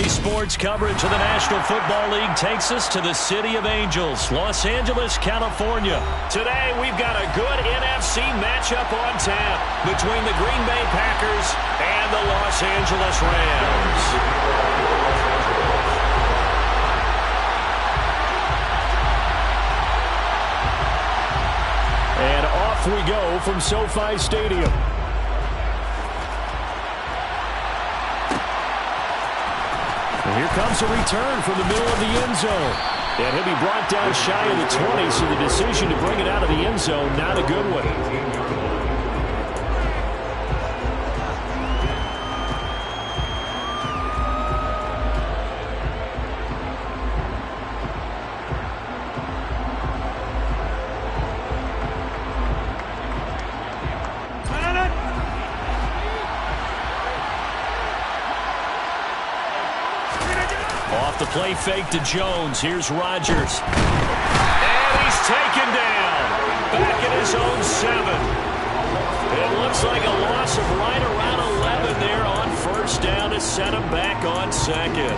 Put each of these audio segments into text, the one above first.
Sports coverage of the National Football League takes us to the City of Angels, Los Angeles, California. Today, we've got a good NFC matchup on tap between the Green Bay Packers and the Los Angeles Rams. And off we go from SoFi Stadium. And here comes a return from the middle of the end zone. And he'll be brought down shy of the 20, so the decision to bring it out of the end zone, not a good one. Off the play fake to Jones. Here's Rodgers. And he's taken down. Back at his own 7. It looks like a loss of right around 11 there on first down to set him back on second.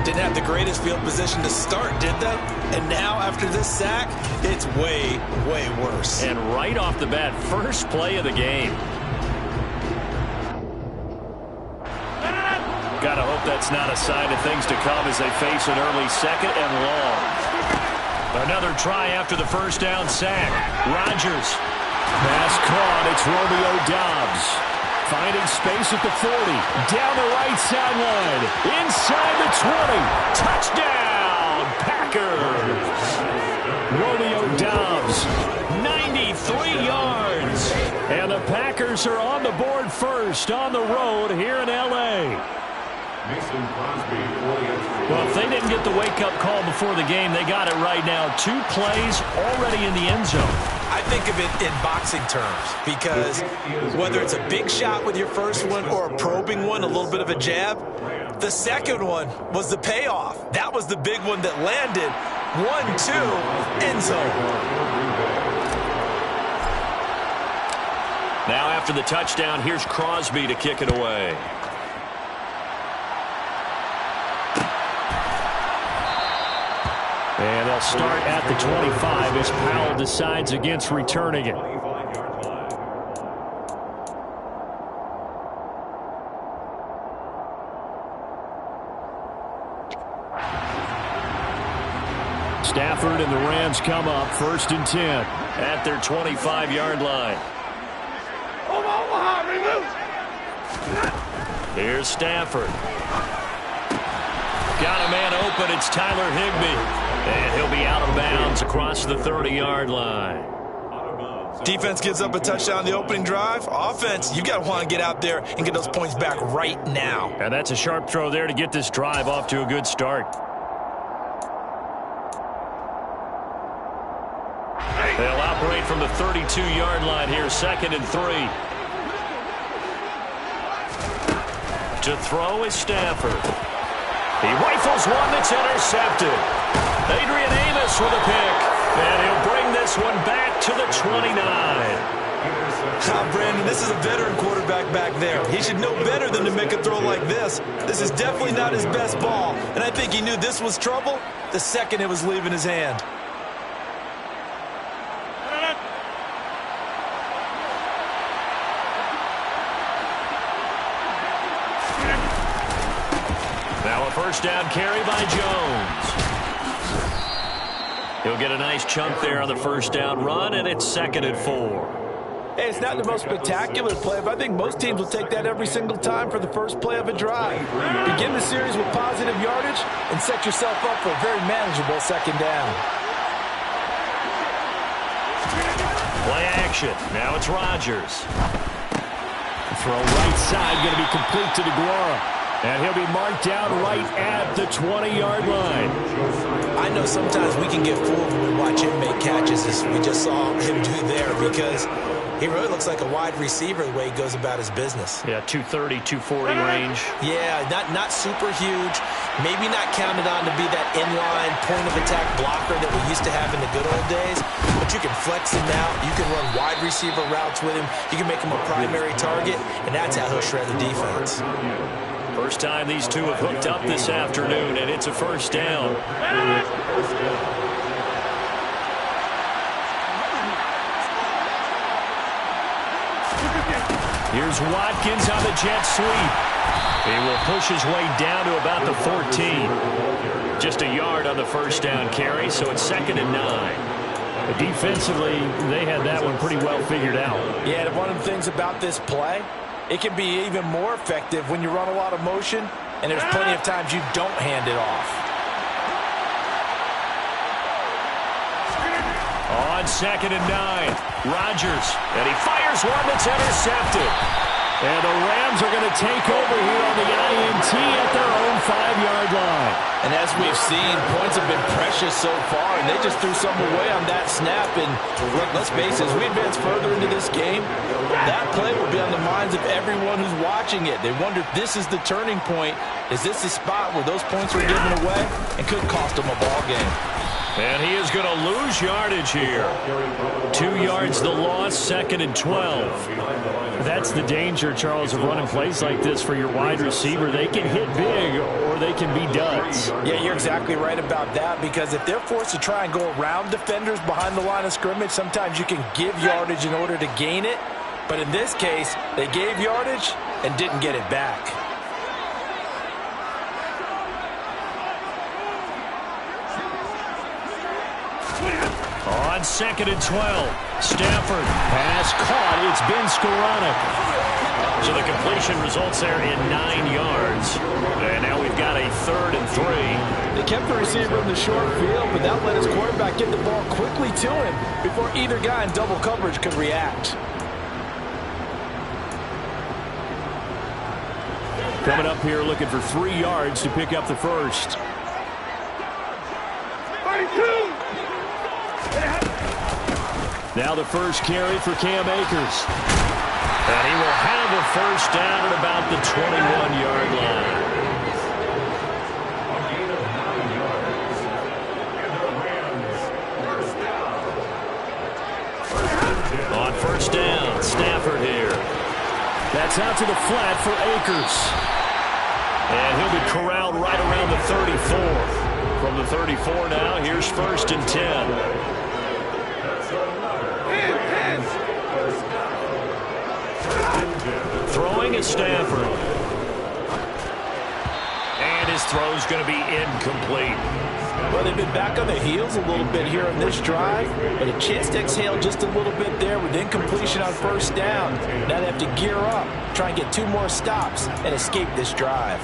Didn't have the greatest field position to start, did they? And now after this sack, it's way, way worse. And right off the bat, first play of the game. Gotta hope that's not a sign of things to come as they face an early second and long. Another try after the first down sack. Rodgers. Pass caught. It's Romeo Doubs. Finding space at the 40. Down the right sideline. Inside the 20. Touchdown, Packers. Romeo Doubs. 93 yards. And the Packers are on the board first on the road here in L.A. Well, if they didn't get the wake-up call before the game, they got it right now. 2 plays already in the end zone. I think of it in boxing terms because whether it's a big shot with your first one or a probing one, a little bit of a jab, the second one was the payoff. That was the big one that landed. 1-2, end zone. Now after the touchdown, here's Crosby to kick it away. And they'll start at the 25 as Powell decides against returning it. Stafford and the Rams come up 1st and 10 at their 25-yard line. Here's Stafford. Got a man open. It's Tyler Higbee. And he'll be out of bounds across the 30-yard line. Defense gives up a touchdown on the opening drive. Offense, you got to want to get out there and get those points back right now. And that's a sharp throw there to get this drive off to a good start. They'll operate from the 32-yard line here, 2nd and 3. To throw is Stafford. He rifles one that's intercepted. Adrian Amos with a pick. And he'll bring this one back to the 29. Brandon, this is a veteran quarterback back there. He should know better than to make a throw like this. This is definitely not his best ball. And I think he knew this was trouble the second it was leaving his hand. Now a first down carry by Jones. He'll get a nice chunk there on the first down run, and it's 2nd and 4. Hey, it's not the most spectacular play, but I think most teams will take that every single time for the first play of a drive. Begin the series with positive yardage and set yourself up for a very manageable second down. Play action. Now it's Rodgers. Throw right side, going to be complete to DeGuara. And he'll be marked down right at the 20-yard line. I know sometimes we can get fooled when we watch him make catches, as we just saw him do there, because he really looks like a wide receiver the way he goes about his business. Yeah, 230, 240 range. Yeah, not super huge. Maybe not counted on to be that inline point-of-attack blocker that we used to have in the good old days. But you can flex him out. You can run wide receiver routes with him. You can make him a primary target, and that's how he'll shred the defense. First time these two have hooked up this afternoon, and it's a first down. Here's Watkins on the jet sweep. He will push his way down to about the 14. Just a yard on the first down carry, so it's 2nd and 9. But defensively, they had that one pretty well figured out. Yeah, and one of the things about this play, it can be even more effective when you run a lot of motion, and there's plenty of times you don't hand it off. On 2nd and 9, Rodgers, and he fires one that's intercepted. And the Rams are going to take over here on the INT at their own 5-yard line. And as we've seen, points have been precious so far, and they just threw some away on that snap. And look, let's face it, as we advance further into this game, that play will be on the minds of everyone who's watching it. They wonder if this is the turning point. Is this the spot where those points were given away and could cost them a ball game? And he is going to lose yardage here. 2 yards the loss, 2nd and 12. That's the danger, Charles, of running plays like this for your wide receiver. They can hit big or they can be duds. Yeah, you're exactly right about that, because if they're forced to try and go around defenders behind the line of scrimmage, sometimes you can give yardage in order to gain it. But in this case, they gave yardage and didn't get it back. On 2nd and 12, Stafford, pass caught. It's been Skoranek. So the completion results there in 9 yards. And now we've got a 3rd and 3. They kept the receiver in the short field, but that let his quarterback get the ball quickly to him before either guy in double coverage could react. Coming up here looking for 3 yards to pick up the first. 32. Now the first carry for Cam Akers. And he will have a first down at about the 21-yard line. On first down, Stafford here. That's out to the flat for Akers. And he'll be corralled right around the 34. From the 34 now, here's 1st and 10. Throwing is Stafford. And his throw's going to be incomplete. Well, they've been back on their heels a little bit here on this drive, but a chance to exhale just a little bit there with incompletion on first down. Now they have to gear up, try and get 2 more stops, and escape this drive.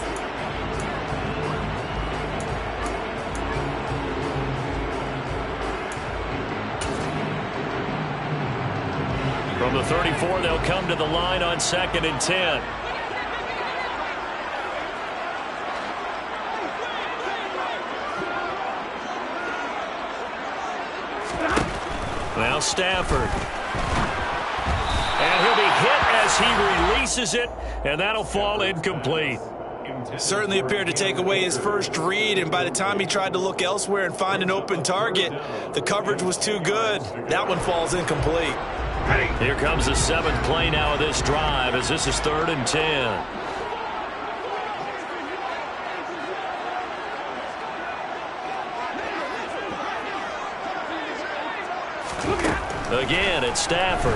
From the 34, they'll come to the line on 2nd and 10. Now Stafford. And he'll be hit as he releases it, and that'll fall incomplete. Certainly appeared to take away his first read, and by the time he tried to look elsewhere and find an open target, the coverage was too good. That one falls incomplete. Here comes the 7th play now of this drive, as this is 3rd and 10. Again, it's Stafford.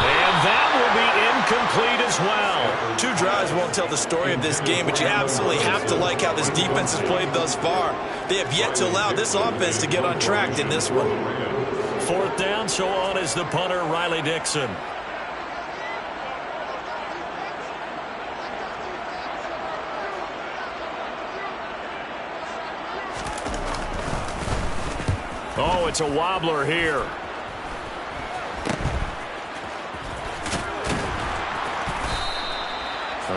And that will be incomplete as well. 2 drives won't tell the story of this game, but you absolutely have to like how this defense has played thus far. They have yet to allow this offense to get on track in this one. 4th down, so on is the punter, Riley Dixon. Oh, it's a wobbler here.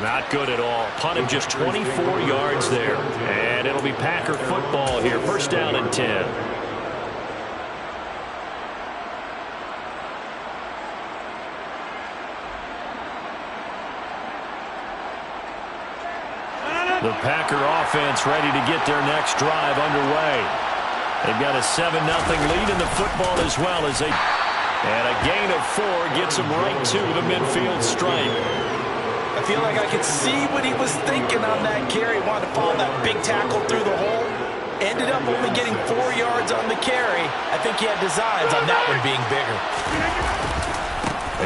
Not good at all. Punt him just 24 yards there. And it'll be Packer football here. 1st down and 10. The Packer offense ready to get their next drive underway. They've got a 7-0 lead in the football as well as they... And a gain of 4 gets them right to the midfield stripe. I feel like I could see what he was thinking on that carry. Wanted to follow that big tackle through the hole. Ended up only getting 4 yards on the carry. I think he had designs on that one being bigger.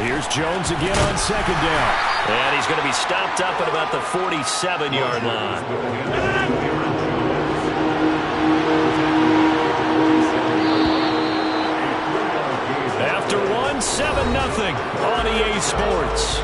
Here's Jones again on second down. And he's going to be stopped up at about the 47-yard line. After 7-0 on EA Sports.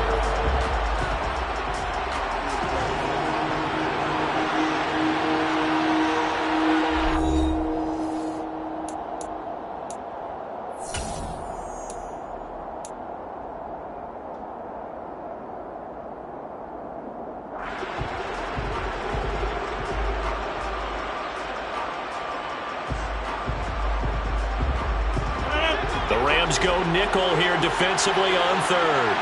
Go nickel here defensively on third.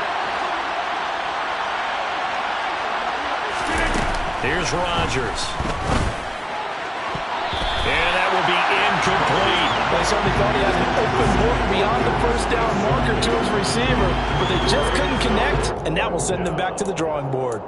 Here's Rodgers. And that will be incomplete. They certainly thought he had an open look beyond the first down marker to his receiver, but they just couldn't connect, and that will send them back to the drawing board.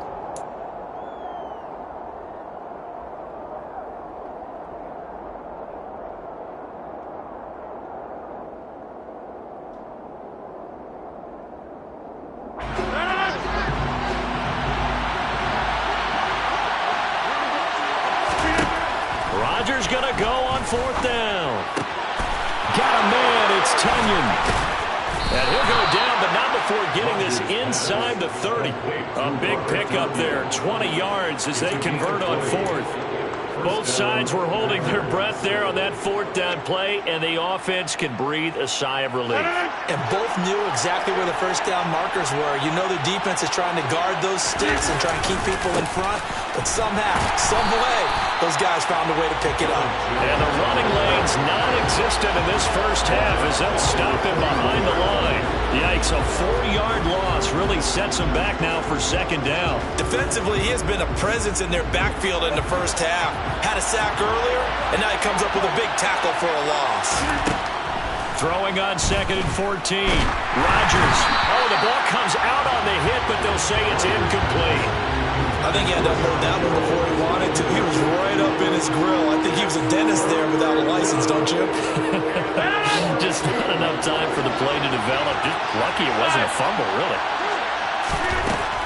Going to go on fourth down. Got a man. It's Tunyon. And he'll go down, but not before getting this inside the 30. A big pickup there. 20 yards as they convert on fourth. Both sides were holding their breath there on that fourth down play, and the offense can breathe a sigh of relief. And both knew exactly where the first down markers were. You know the defense is trying to guard those sticks and try and keep people in front, but somehow, some way, those guys found a way to pick it up. And the running lane's non-existent in this first half as they'll stop him behind the line. Yikes, a 4-yard loss really sets him back now for second down. Defensively, he has been a presence in their backfield in the first half. Had a sack earlier, and now he comes up with a big tackle for a loss. Throwing on second and 14. Rodgers. Oh, the ball comes out on the hit, but they'll say it's incomplete. I think he had to unload that one before he wanted to. He was right up in his grill. I think he was a dentist there without a license, don't you? Just not enough time for the play to develop. Just lucky it wasn't a fumble, really.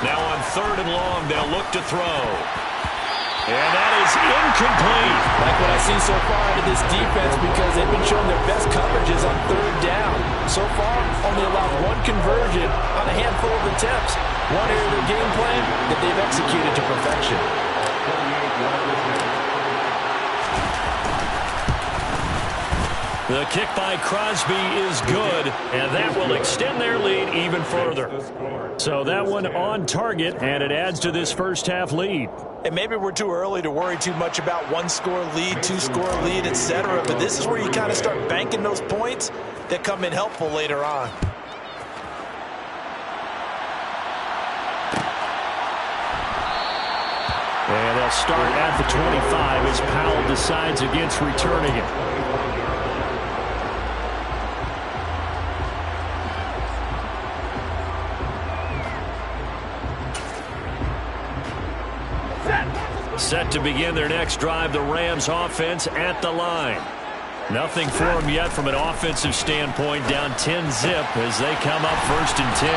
Now on third and long, they'll look to throw. And that is incomplete. Like what I've seen so far out of this defense, because they've been showing their best coverages on third down. So far, only allowed one conversion on a handful of attempts. One area of their game plan that they've executed to perfection. The kick by Crosby is good, and that will extend their lead even further. So that one on target, and it adds to this first half lead. And maybe we're too early to worry too much about one-score lead, two-score lead, etc. But this is where you kind of start banking those points that come in helpful later on. And they'll start at the 25 as Powell decides against returning it. Set to begin their next drive, the Rams offense at the line. Nothing for them yet from an offensive standpoint, down 10-zip as they come up first and 10.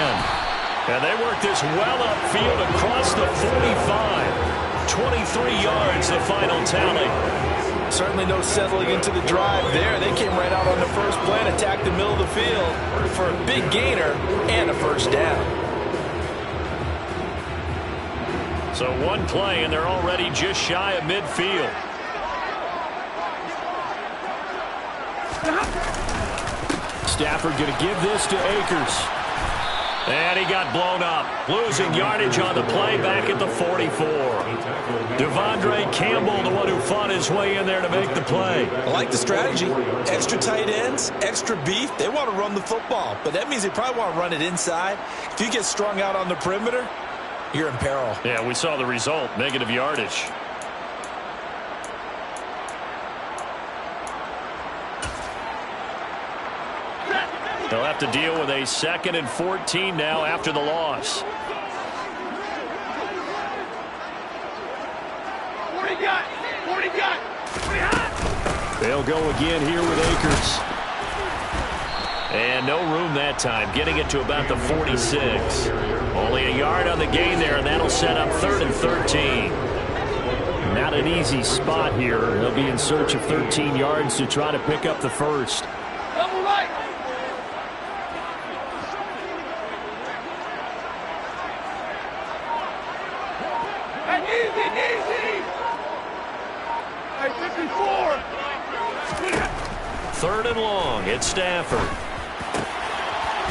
And they work this well upfield across the 45. 23 yards, the final tally. Certainly no settling into the drive there. They came right out on the first play and attacked the middle of the field for a big gainer and a first down. So one play, and they're already just shy of midfield. Stafford going to give this to Akers. And he got blown up. Losing yardage on the play back at the 44. Devondre Campbell, the one who fought his way in there to make the play. I like the strategy. Extra tight ends, extra beef. They want to run the football, but that means they probably want to run it inside. If you get strung out on the perimeter, you're in peril. Yeah, we saw the result, negative yardage. They'll have to deal with a 2nd and 14 now after the loss. They'll go again here with Akers. And no room that time, getting it to about the 46. Only a yard on the gain there, and that'll set up 3rd and 13. Not an easy spot here. They'll be in search of 13 yards to try to pick up the first. Double right. Easy. Hey, 54. 3rd and long. It's Stafford.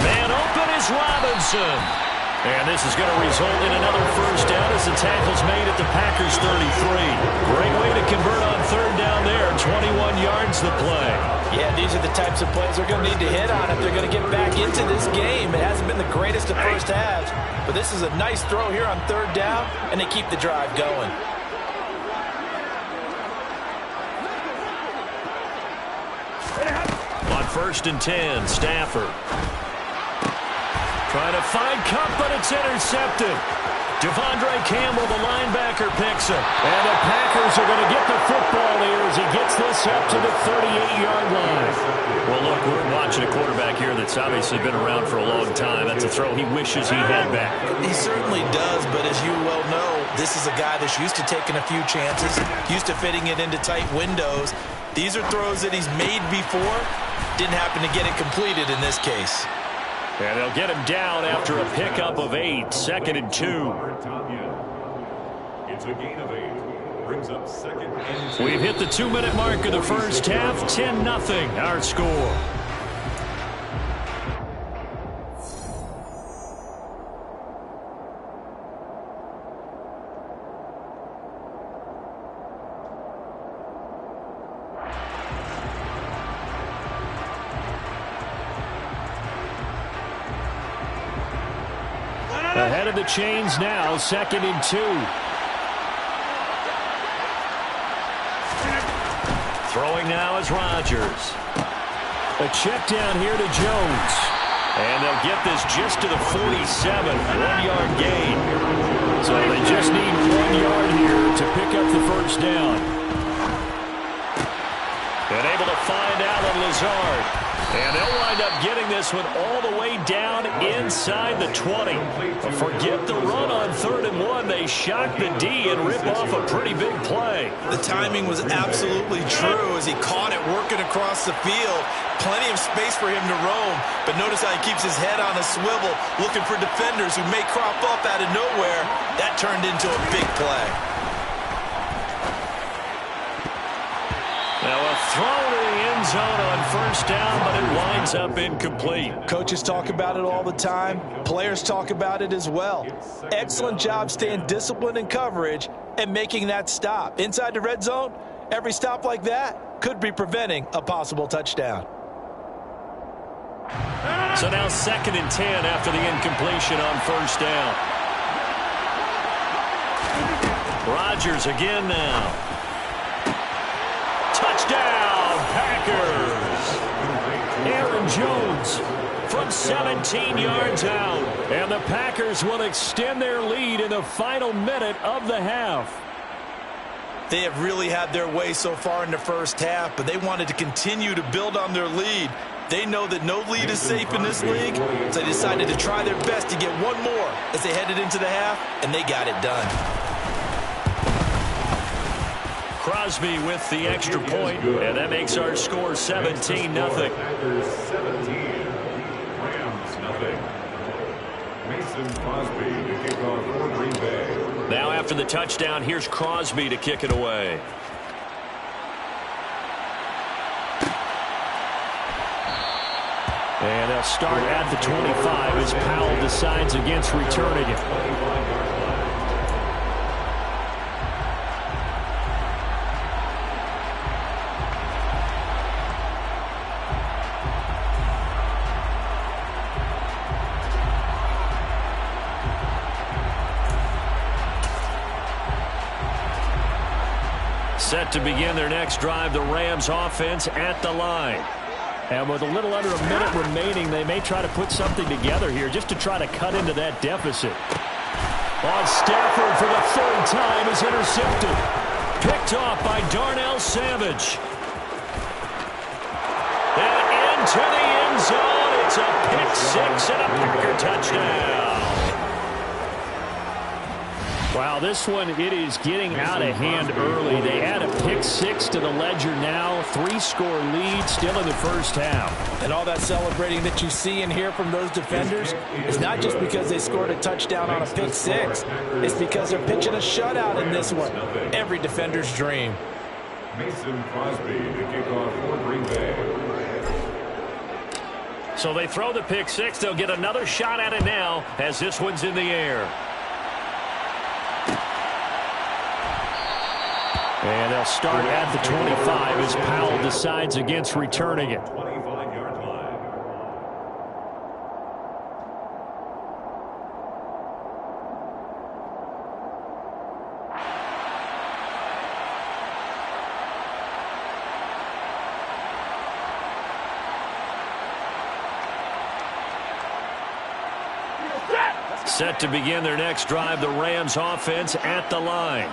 Man open is Robinson. And this is going to result in another first down as the tackle's made at the Packers' 33. Great way to convert on 3rd down there. 21 yards the play. Yeah, these are the types of plays they're going to need to hit on if they're going to get back into this game. It hasn't been the greatest of first halves, but this is a nice throw here on 3rd down, and they keep the drive going. On 1st and 10, Stafford. Trying to find Cup, but it's intercepted. Devondre Campbell, the linebacker, picks it. And the Packers are going to get the football here as he gets this up to the 38-yard line. Well, look, we're watching a quarterback here that's obviously been around for a long time. That's a throw he wishes he had back. He certainly does, but as you well know, this is a guy that's used to taking a few chances, used to fitting it into tight windows. These are throws that he's made before. Didn't happen to get it completed in this case. And they'll get him down after a pickup of 8, 2nd and 2. It's a gain of 8. Brings up 2nd and 2. We've hit the 2-minute mark of the first half. 10-0 our score. Ahead of the chains now, 2nd and 2. Throwing now is Rodgers. A check down here to Jones. And they'll get this just to the 47, 1-yard gain. So they just need 1 yard here to pick up the first down. And able to find Allen Lazard. And they'll wind up getting this one all the way down inside the 20. But forget the run on 3rd and 1. They shock the D and rip off a pretty big play. The timing was absolutely true as he caught it working across the field. Plenty of space for him to roam. But notice how he keeps his head on a swivel, looking for defenders who may crop up out of nowhere. That turned into a big play. Now a throw to the end zone on 1st down, but it winds up incomplete. Coaches talk about it all the time. Players talk about it as well. Excellent job staying disciplined in coverage and making that stop. Inside the red zone, every stop like that could be preventing a possible touchdown. So now 2nd and 10 after the incompletion on 1st down. Rodgers again now. Touchdown, Packers. Aaron Jones from 17 yards out. And the Packers will extend their lead in the final minute of the half. They have really had their way so far in the first half, but they wanted to continue to build on their lead. They know that no lead is safe in this league, so they decided to try their best to get one more as they headed into the half, and they got it done. Crosby with the extra point, and that makes our score 17-0. Packers 17, Rams 0. Mason Crosby to kick off for Green Bay. Now after the touchdown, here's Crosby to kick it away. And they'll start at the 25 as Powell decides against returning it. Set to begin their next drive, the Rams offense at the line. And with a little under a minute remaining, they may try to put something together here just to try to cut into that deficit. On Stafford for the 3rd time is intercepted. Picked off by Darnell Savage. into the end zone. It's a pick six and a Packer touchdown. Wow, this one, it is getting out of hand early. They add a pick six to the ledger now. 3-score lead still in the first half. And all that celebrating that you see and hear from those defenders is not just because they scored a touchdown on a pick six. It's because they're pitching a shutout in this one. Every defender's dream. Mason Crosby to kick off for Green Bay. So they throw the pick six. They'll get another shot at it now as this one's in the air. And they'll start at the 25 as Powell decides against returning it. 25-yard line. Set to begin their next drive, the Rams offense at the line.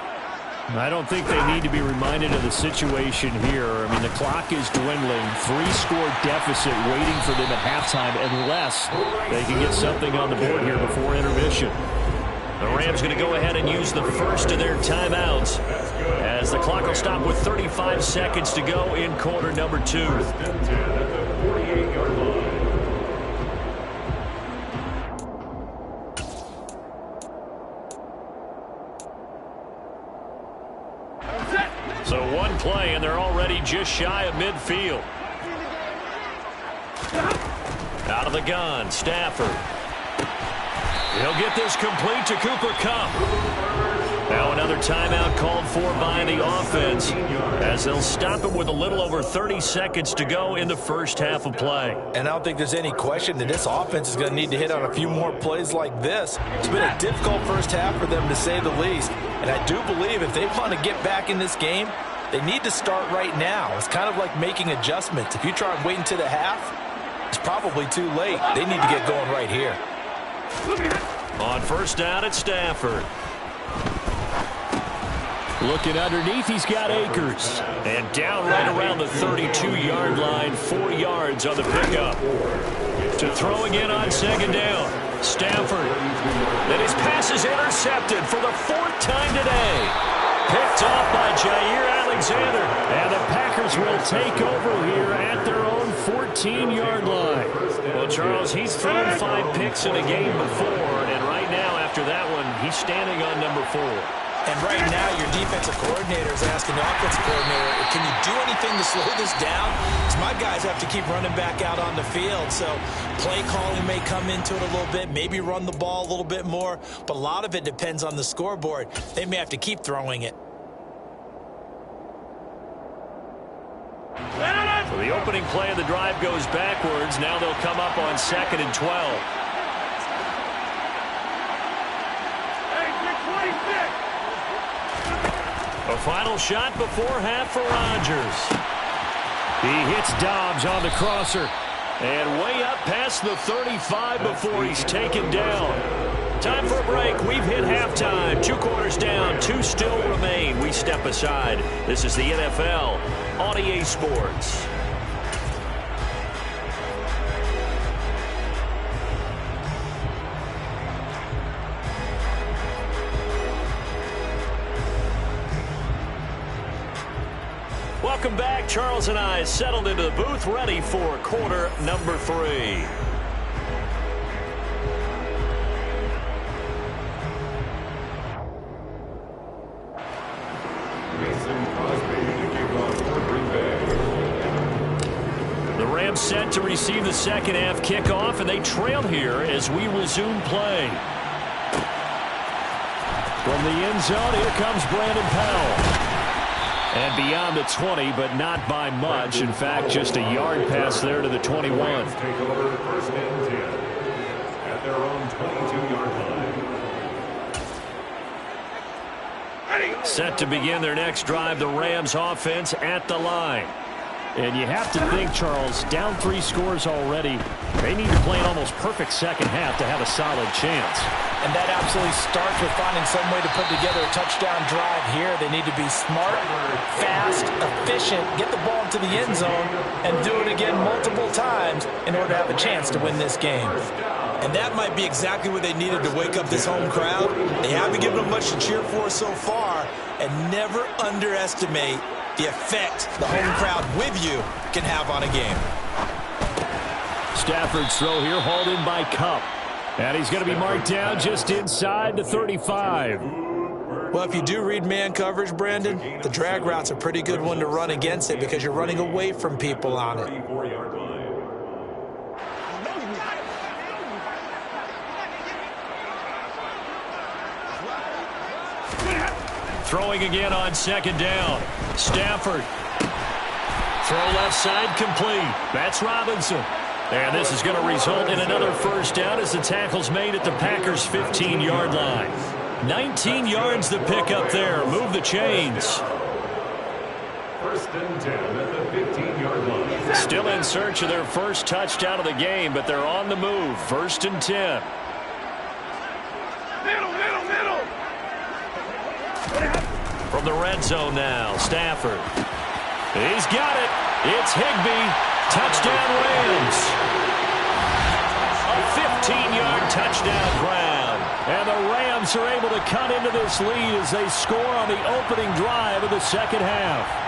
I don't think they need to be reminded of the situation here. I mean, the clock is dwindling. 3-score deficit waiting for them at halftime unless they can get something on the board here before intermission. The Rams going to go ahead and use the first of their timeouts as the clock will stop with 35 seconds to go in quarter number 2. 48-yard line. So one play, and they're already just shy of midfield. Out of the gun, Stafford. He'll get this complete to Cooper Kupp. Now another timeout called for by the offense as they'll stop it with a little over 30 seconds to go in the first half of play. And I don't think there's any question that this offense is going to need to hit on a few more plays like this. It's been a difficult first half for them, to say the least. And I do believe if they want to get back in this game, they need to start right now. It's kind of like making adjustments. If you try and wait until the half, it's probably too late. They need to get going right here. On first down, it's Stafford. Looking underneath, he's got Akers. And down right around the 32-yard line, 4 yards on the pickup. To throw again on second down, Stafford. Then his pass is intercepted for the 4th time today. Picked off by Jair Alexander. And the Packers will take over here at their own 14-yard line. Well, Charles, he's thrown 5 picks in a game before, and right now, after that one, he's standing on number 4. And right now, your defensive coordinator is asking the offensive coordinator, can you do anything to slow this down? Because my guys have to keep running back out on the field. So play calling may come into it a little bit, maybe run the ball a little bit more. But a lot of it depends on the scoreboard. They may have to keep throwing it. So the opening play of the drive goes backwards. Now they'll come up on 2nd and 12. A final shot before half for Rodgers. He hits Dobbs on the crosser. And way up past the 35 before he's taken down. Time for a break. We've hit halftime. 2 quarters down. 2 still remain. We step aside. This is the NFL on EA Sports. Welcome back. Charles and I settled into the booth, ready for quarter number 3. Mason Crosby to kick off for Green Bay. The Rams set to receive the second half kickoff, and they trail here as we resume play. From the end zone, here comes Brandon Powell. And beyond the 20, but not by much. In fact, just a yard pass there to the 21. Rams take over 1st and 10 at their own 22-yard line. Set to begin their next drive, the Rams offense at the line. And you have to think, Charles, down 3 scores already. They need to play an almost perfect second half to have a solid chance. And that absolutely starts with finding some way to put together a touchdown drive here. They need to be smart, fast, efficient, get the ball into the end zone, and do it again multiple times in order to have a chance to win this game. And that might be exactly what they needed to wake up this home crowd. They haven't given them much to cheer for so far, and never underestimate the effect the home crowd with you can have on a game. Stafford's throw here hauled in by Kupp. And he's going to be marked down just inside the 35. Well, if you do read man coverage, Brandon, the drag route's a pretty good one to run against it because you're running away from people on it. Throwing again on second down. Stafford. Throw left side complete. That's Robinson. And this is going to result in another first down as the tackle's made at the Packers' 15-yard line. 19 yards the pick up there. Move the chains. First and 10 at the 15-yard line. Still in search of their first touchdown of the game, but they're on the move. First and 10. Middle. From the red zone now, Stafford. He's got it. It's Higbee. Touchdown Rams. A 15-yard touchdown grab. And the Rams are able to cut into this lead as they score on the opening drive of the second half.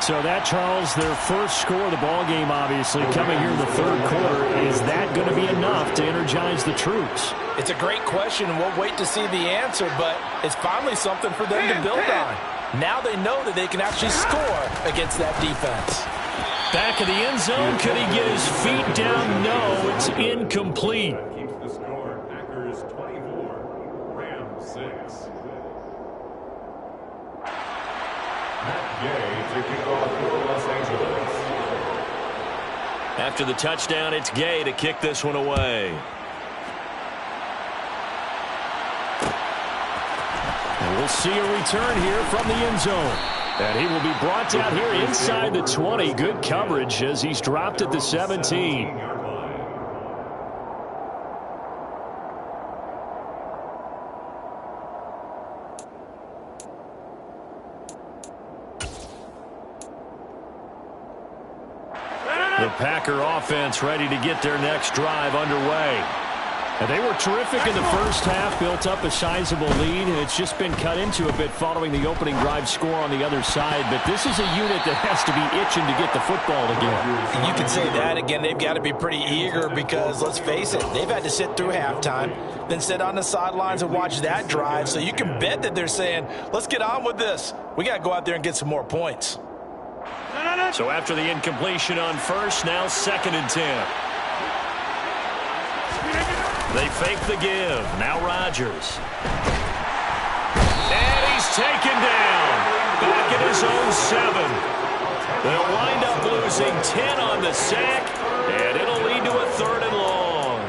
So that, Charles, their first score of the ballgame, obviously, coming here in the third quarter. Is that going to be enough to energize the troops? It's a great question, and we'll wait to see the answer, but it's finally something for them to build on. Now they know that they can actually score against that defense. Back of the end zone. Could he get his feet down? No, it's incomplete. Keeps the score. Packers 24, Rams 6. Matt Gay to kick off for Los Angeles. After the touchdown, it's Gay to kick this one away. And we'll see a return here from the end zone. And he will be brought down here inside the 20. Good coverage as he's dropped at the 17. The Packer offense ready to get their next drive underway. And they were terrific in the first half, built up a sizable lead, and it's just been cut into a bit following the opening drive score on the other side. But this is a unit that has to be itching to get the football again. You can say that again. They've got to be pretty eager because, let's face it, they've had to sit through halftime, then sit on the sidelines and watch that drive. So you can bet that they're saying, let's get on with this. We got to go out there and get some more points. So after the incompletion on first, now second and 10. They fake the give. Now Rodgers. And he's taken down. Back at his own 7. They'll wind up losing 10 on the sack, and it'll lead to a third and long.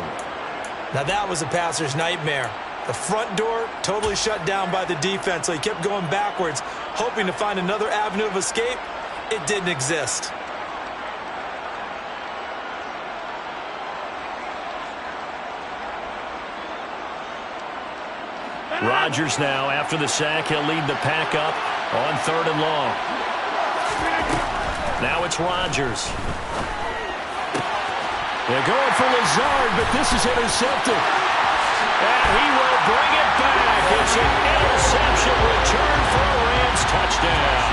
Now that was a passer's nightmare. The front door totally shut down by the defense, so he kept going backwards, hoping to find another avenue of escape. It didn't exist. Rodgers now, after the sack, he'll lead the pack up on third and long. Now it's Rodgers. They're going for Lazard, but this is intercepted. And he will bring it back. It's an interception return for a Rams touchdown.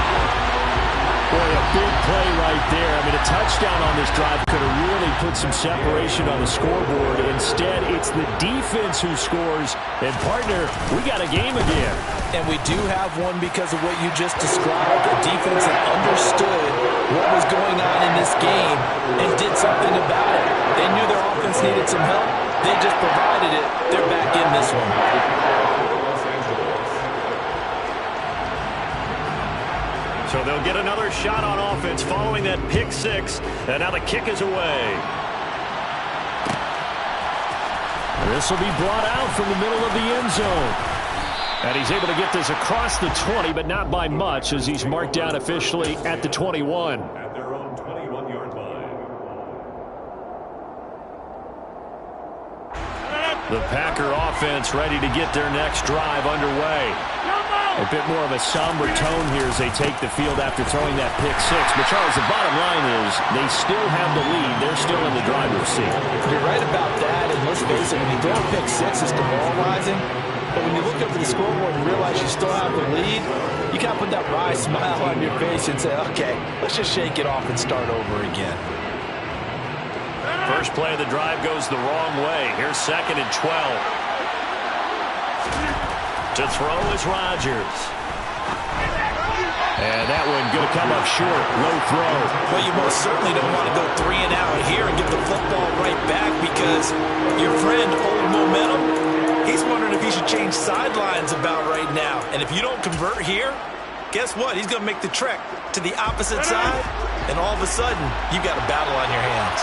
Boy, a big play right there. I mean, a touchdown on this drive could have really put some separation on the scoreboard. Instead, it's the defense who scores. And, partner, we got a game again. And we do have one because of what you just described. A defense that understood what was going on in this game and did something about it. They knew their offense needed some help. They just provided it. They're back in this one. So they'll get another shot on offense following that pick 6. And now the kick is away. This will be brought out from the middle of the end zone. And he's able to get this across the 20, but not by much as he's marked down officially at the 21. At their The Packer offense ready to get their next drive underway. A bit more of a somber tone here as they take the field after throwing that pick six. But, Charles, the bottom line is they still have the lead. They're still in the driver's seat. You're right about that, and let's face it, when you throw a pick six, it's demoralizing. But when you look up at the scoreboard and realize you still have the lead, you got to put that wry smile on your face and say, okay, let's just shake it off and start over again. First play of the drive goes the wrong way. Here's 2nd and 12. To throw is Rodgers. And that one going to come up short. Low throw. Well, you most certainly don't want to go 3 and out here and give the football right back because your friend, Old Momentum, he's wondering if he should change sidelines about right now. And if you don't convert here, guess what? He's going to make the trek to the opposite side, and all of a sudden, you've got a battle on your hands.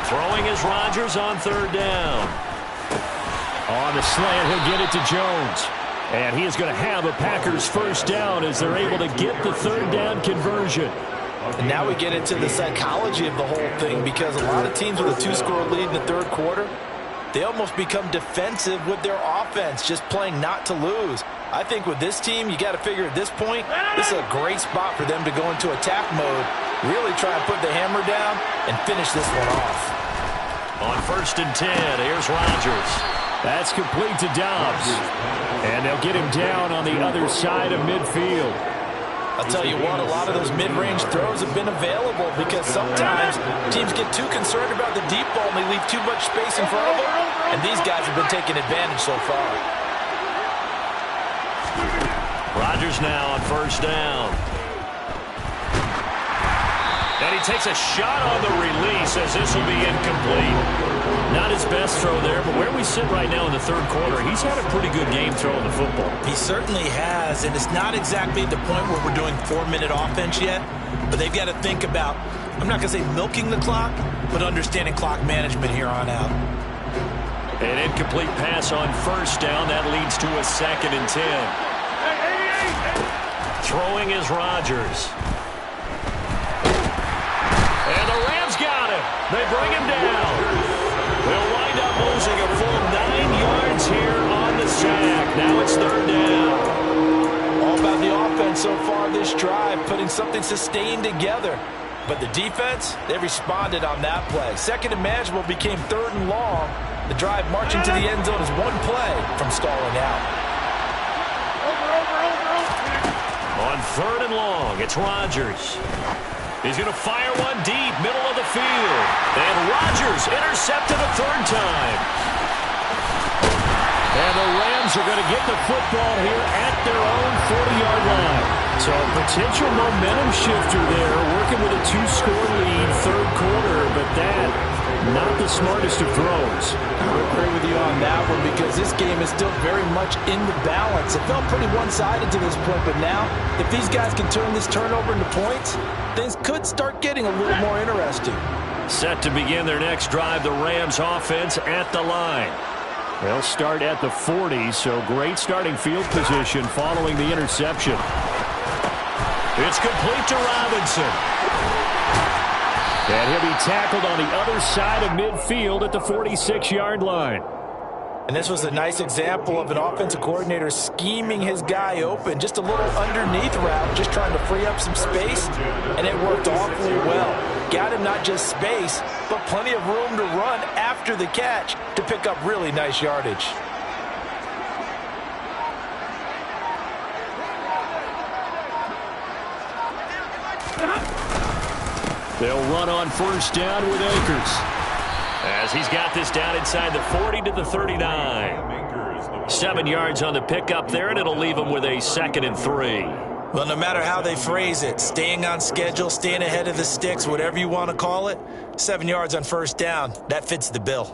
Throwing is Rodgers on 3rd down. On the slant, he'll get it to Jones. And he is going to have a Packers first down as they're able to get the 3rd down conversion. And now we get into the psychology of the whole thing because a lot of teams with a 2-score lead in the 3rd quarter, they almost become defensive with their offense, just playing not to lose. I think with this team, you got to figure at this point, this is a great spot for them to go into attack mode, really try and put the hammer down and finish this one off. On 1st and 10, here's Rodgers. That's complete to Dobbs. And they'll get him down on the other side of midfield. I'll tell you what, a lot of those mid-range throws have been available because sometimes teams get too concerned about the deep ball and they leave too much space in front of them. And these guys have been taking advantage so far. Rodgers now on 1st down. And he takes a shot on the release as this will be incomplete. Not his best throw there, but where we sit right now in the 3rd quarter, he's had a pretty good game throwing the football. He certainly has, and it's not exactly at the point where we're doing 4-minute offense yet, but they've got to think about, I'm not going to say milking the clock, but understanding clock management here on out. An incomplete pass on 1st down. That leads to a 2nd and 10. Throwing is Rodgers. And the Rams got him. They bring him down. They'll wind up losing a full 9 yards here on the sack. Now it's 3rd down. All about the offense so far this drive, putting something sustained together. But the defense, they responded on that play. 2nd and manageable became 3rd and long. The drive marching to the end zone is one play from stalling out. On 3rd and long, it's Rodgers. He's going to fire one deep, middle of the field. And Rodgers intercepted a 3rd time. And the Rams are going to get the football here at their own 40-yard line. So a potential momentum shifter there, working with a 2-score lead, 3rd quarter, but that, not the smartest of throws. I agree with you on that one because this game is still very much in the balance. It felt pretty one-sided to this point, but now, if these guys can turn this turnover into points, things could start getting a little more interesting. Set to begin their next drive, the Rams offense at the line. They'll start at the 40, so great starting field position following the interception. It's complete to Robinson. And he'll be tackled on the other side of midfield at the 46-yard line. And this was a nice example of an offensive coordinator scheming his guy open. Just a little underneath route, just trying to free up some space, and it worked awfully well. Got him not just space, but plenty of room to run after the catch to pick up really nice yardage. They'll run on 1st down with Akers. As he's got this down inside the 40 to the 39. 7 yards on the pickup there, and it'll leave him with a 2nd and 3. Well, no matter how they phrase it, staying on schedule, staying ahead of the sticks, whatever you want to call it, 7 yards on 1st down, that fits the bill.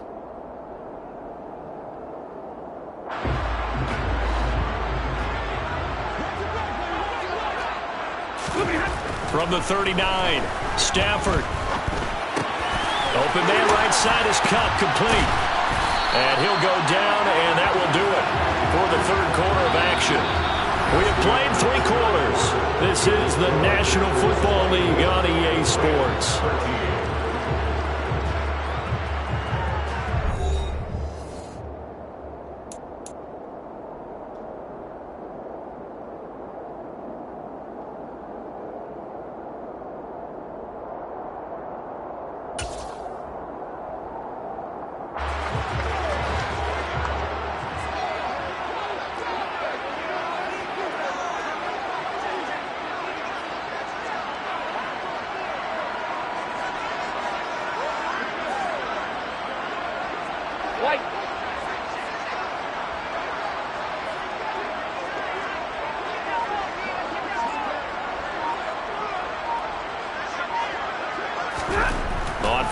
From the 39, Stafford. Open man right side is cut, complete. And he'll go down, and that will do it for the 3rd quarter of action. We have played 3 quarters. This is the National Football League on EA Sports.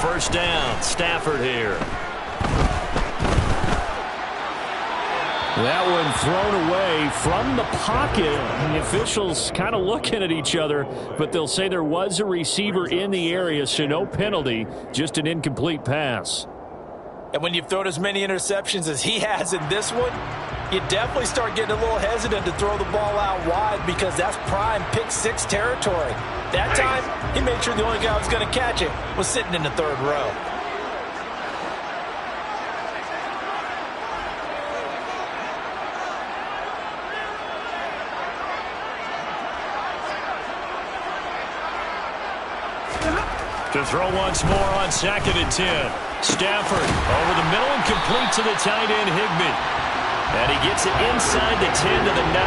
first down. Stafford here. That one thrown away from the pocket. The officials kind of looking at each other, but they'll say there was a receiver in the area, so no penalty, just an incomplete pass. And when you've thrown as many interceptions as he has in this one, you definitely start getting a little hesitant to throw the ball out wide because that's prime pick six territory. That time, he made sure the only guy who was going to catch it was sitting in the third row. To throw once more on 2nd and 10. Stafford over the middle and complete to the tight end Higbee. And he gets it inside the 10 to the 9.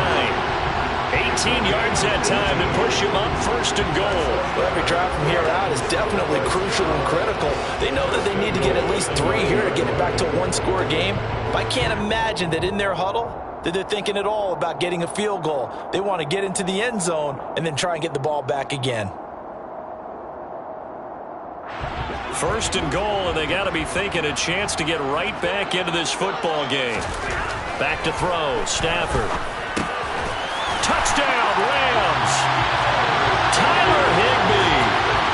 18 yards that time to push him up 1st and goal. Well, every drive from here out is definitely crucial and critical. They know that they need to get at least 3 here to get it back to a one-score game. But I can't imagine that in their huddle that they're thinking at all about getting a field goal. They want to get into the end zone and then try and get the ball back again. 1st and goal, and they got to be thinking a chance to get right back into this football game. Back to throw. Stafford. Touchdown, Rams. Tyler Higbee.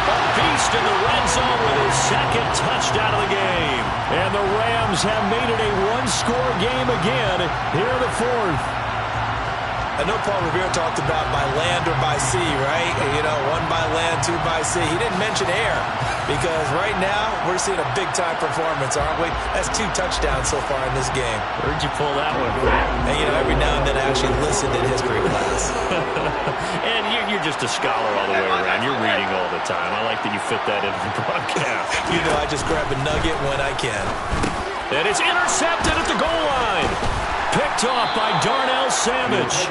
A beast in the red zone with his 2nd touchdown of the game. And the Rams have made it a one-score game again here in the 4th. I know Paul Revere talked about by land or by sea, right? You know, 1 by land, 2 by sea. He didn't mention air because right now we're seeing a big-time performance, aren't we? That's 2 touchdowns so far in this game. Where'd you pull that one from? And, you know, every now and then I actually listened in history class. And you're just a scholar all the way around. You're reading all the time. I like that you fit that into the broadcast. You know, I just grab a nugget when I can. And it's intercepted at the goal line. Picked off by Darnell Savage.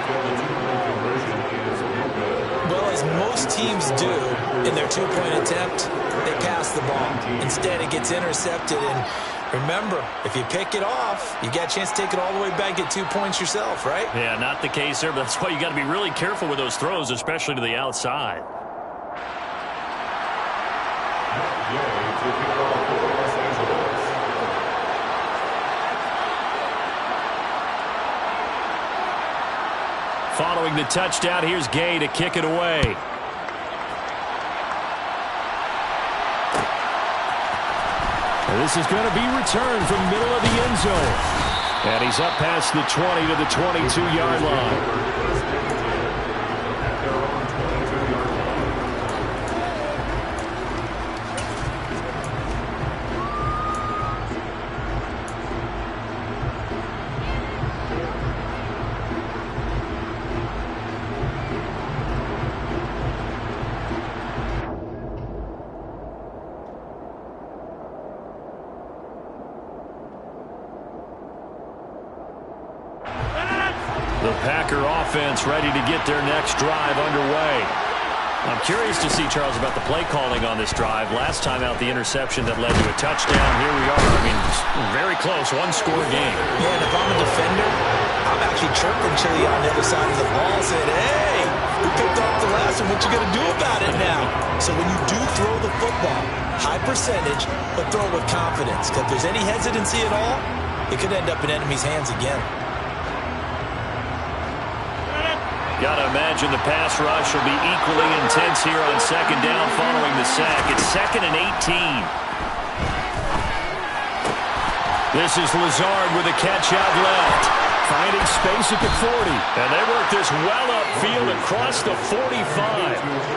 Well, as most teams do in their 2-point attempt, they pass the ball. Instead, it gets intercepted. And remember, if you pick it off, you got a chance to take it all the way back, get 2 points yourself, right? Yeah, not the case there, but that's why you got to be really careful with those throws, especially to the outside. Following the touchdown, here's Gay to kick it away. And this is going to be returned from the middle of the end zone. And he's up past the 20 to the 22-yard line. The Packer offense ready to get their next drive underway. I'm curious to see, Charles, about the play calling on this drive. Last time out, the interception that led to a touchdown. Here we are. I mean, very close, one-score game. Yeah, and if I'm a defender, I'm actually chirping Chili on the other side of the ball, saying, hey, we picked off the last one. What you going to do about it now? So when you do throw the football, high percentage, but throw it with confidence. Because if there's any hesitancy at all, it could end up in enemy's hands again. Got to imagine the pass rush will be equally intense here on 2nd down following the sack. It's 2nd and 18. This is Lazard with a catch out left. Finding space at the 40. And they work this well upfield across the 45.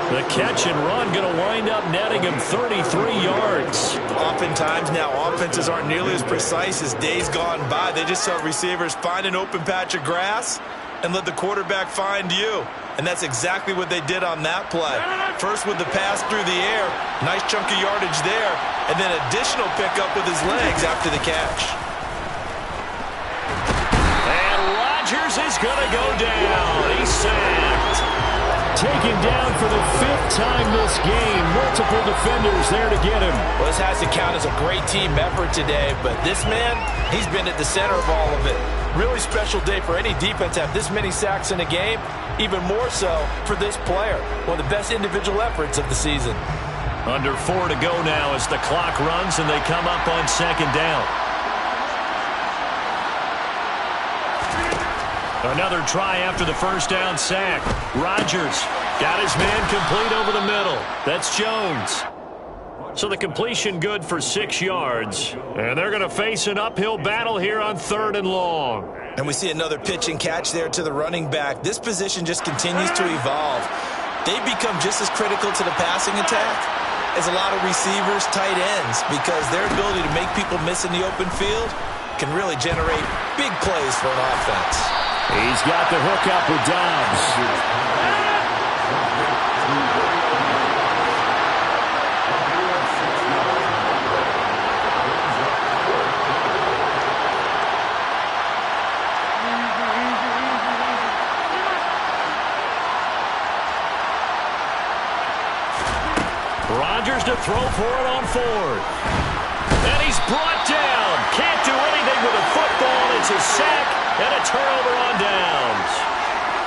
The catch and run going to wind up netting him 33 yards. Oftentimes now offenses aren't nearly as precise as days gone by. They just saw receivers find an open patch of grass and let the quarterback find you. And that's exactly what they did on that play. First with the pass through the air, nice chunk of yardage there, and then additional pickup with his legs after the catch. And Rodgers is going to go down. He's sacked. Taken down for the 5th time this game. Multiple defenders there to get him. Well, this has to count as a great team effort today, but this man, he's been at the center of all of it. Really special day for any defense to have this many sacks in a game, even more so for this player. One of the best individual efforts of the season. Under 4 to go now as the clock runs and they come up on second down. Another try after the first down sack. Rodgers got his man complete over the middle. That's Jones. So the completion good for 6 yards. And they're going to face an uphill battle here on 3rd and long. And we see another pitch and catch there to the running back. This position just continues to evolve. They become just as critical to the passing attack as a lot of receivers, tight ends, because their ability to make people miss in the open field can really generate big plays for an offense. He's got the hook up with Dobbs. Rodgers to throw for it on 4th. And he's brought down. Can't do anything with a football. It's a sack and a turnover on downs.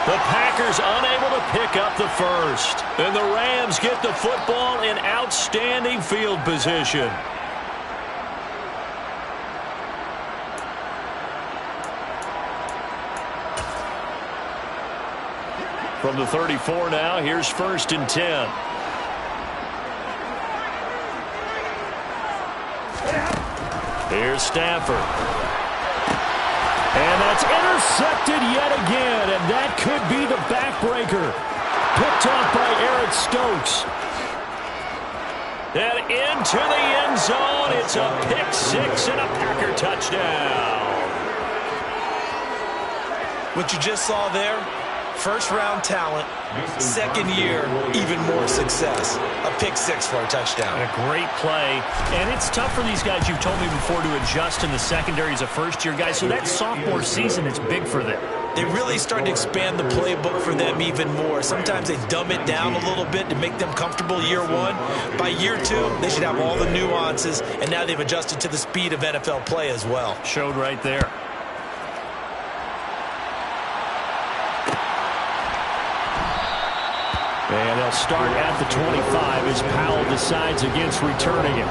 The Packers unable to pick up the first. And the Rams get the football in outstanding field position. From the 34 now, here's 1st and 10. Here's Stafford. And that's intercepted yet again, and that could be the backbreaker. Picked off by Eric Stokes. And into the end zone. It's a pick-6 and a Packer touchdown. What you just saw there, first-round talent, second year, even more success. A pick-6 for a touchdown. And a great play. And it's tough for these guys, you've told me before, to adjust in the secondary as a first-year guy. So that sophomore season is big for them. They really start to expand the playbook for them even more. Sometimes they dumb it down a little bit to make them comfortable year 1. By year 2, they should have all the nuances, and now they've adjusted to the speed of NFL play as well. Showed right there. And they'll start at the 25 as Powell decides against returning it.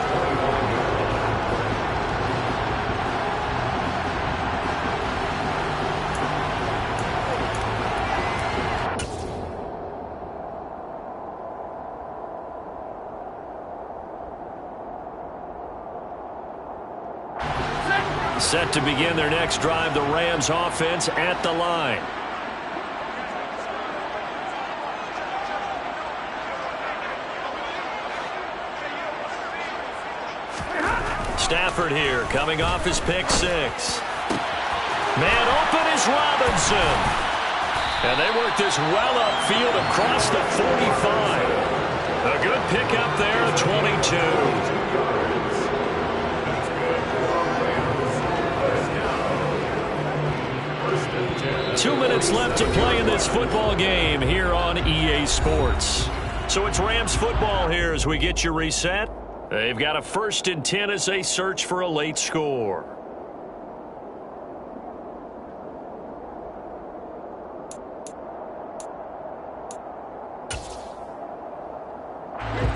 Set to begin their next drive, the Rams offense at the line. Stafford here, coming off his pick-6. Man open is Robinson. And they work this well upfield across the 45. A good pickup there, 22. 2 minutes left to play in this football game here on EA Sports. So it's Rams football here as we get you reset. They've got a 1st and 10 as they search for a late score.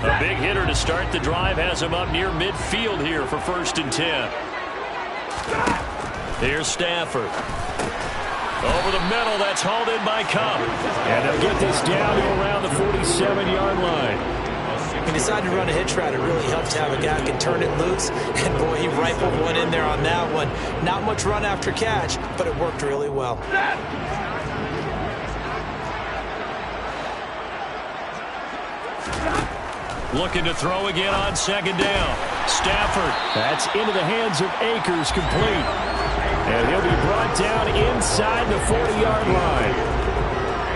A big hitter to start the drive has him up near midfield here for 1st and 10. Here's Stafford. Over the middle, that's hauled in by Cup. And they'll get this down to around the 47-yard line. He decided to run a hitch route. It really helps to have a guy who can turn it loose. And, boy, he rifled one in there on that one. Not much run after catch, but it worked really well. Looking to throw again on second down. Stafford. That's into the hands of Akers, complete. And he'll be brought down inside the 40-yard line.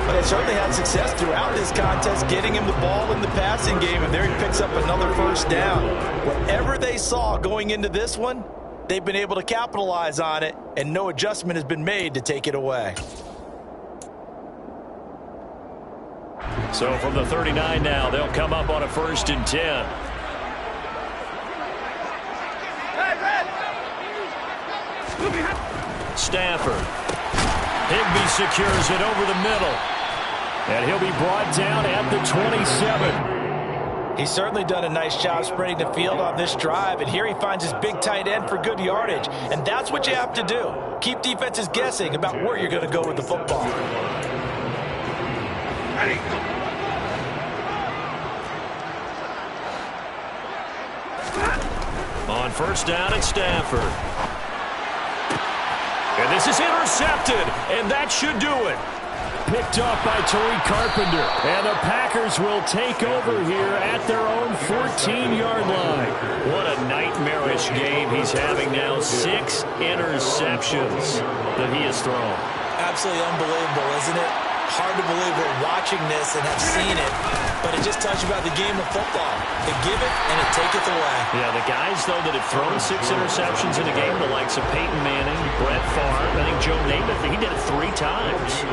But they certainly had success throughout this contest, getting him the ball in the passing game, and there he picks up another 1st down. Whatever they saw going into this one, they've been able to capitalize on it, and no adjustment has been made to take it away. So from the 39 now, they'll come up on a 1st and 10. Stafford. Higbee secures it over the middle. And he'll be brought down at the 27. He's certainly done a nice job spreading the field on this drive, and here he finds his big tight end for good yardage. And that's what you have to do. Keep defenses guessing about where you're going to go with the football. On first down at Stafford. And this is intercepted, and that should do it. Picked off by Tariq Carpenter. And the Packers will take over here at their own 14-yard line. What a nightmarish game he's having now. 6 interceptions that he has thrown. Absolutely unbelievable, isn't it? Hard to believe we're watching this and have seen it, but it just tells you about the game of football. They give it and it taketh away. Yeah, the guys, though, that have thrown 6 interceptions in a game, the likes of Peyton Manning, Brett Favre, I think Joe Namath, he did it 3 times.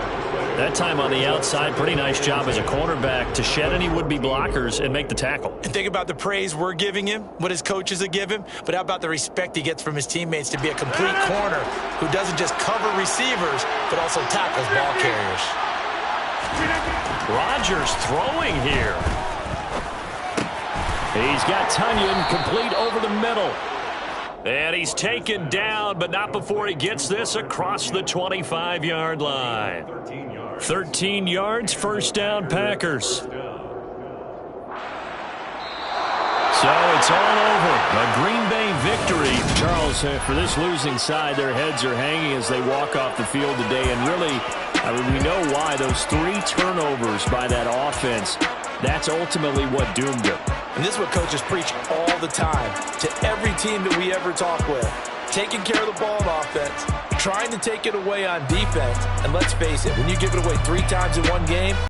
That time on the outside, pretty nice job as a cornerback to shed any would-be blockers and make the tackle. And think about the praise we're giving him, what his coaches have given, but how about the respect he gets from his teammates to be a complete corner who doesn't just cover receivers, but also tackles ball carriers. Rodgers throwing here. He's got Tunyon complete over the middle. And he's taken down, but not before he gets this across the 25-yard line. 13 yards, first down, Packers. So it's all over. A Green Bay victory. Charles, for this losing side, their heads are hanging as they walk off the field today. And really, I mean, we know why. Those 3 turnovers by that offense, that's ultimately what doomed them. And this is what coaches preach all the time to every team that we ever talk with. Taking care of the ball on offense, trying to take it away on defense. And let's face it, when you give it away 3 times in one game,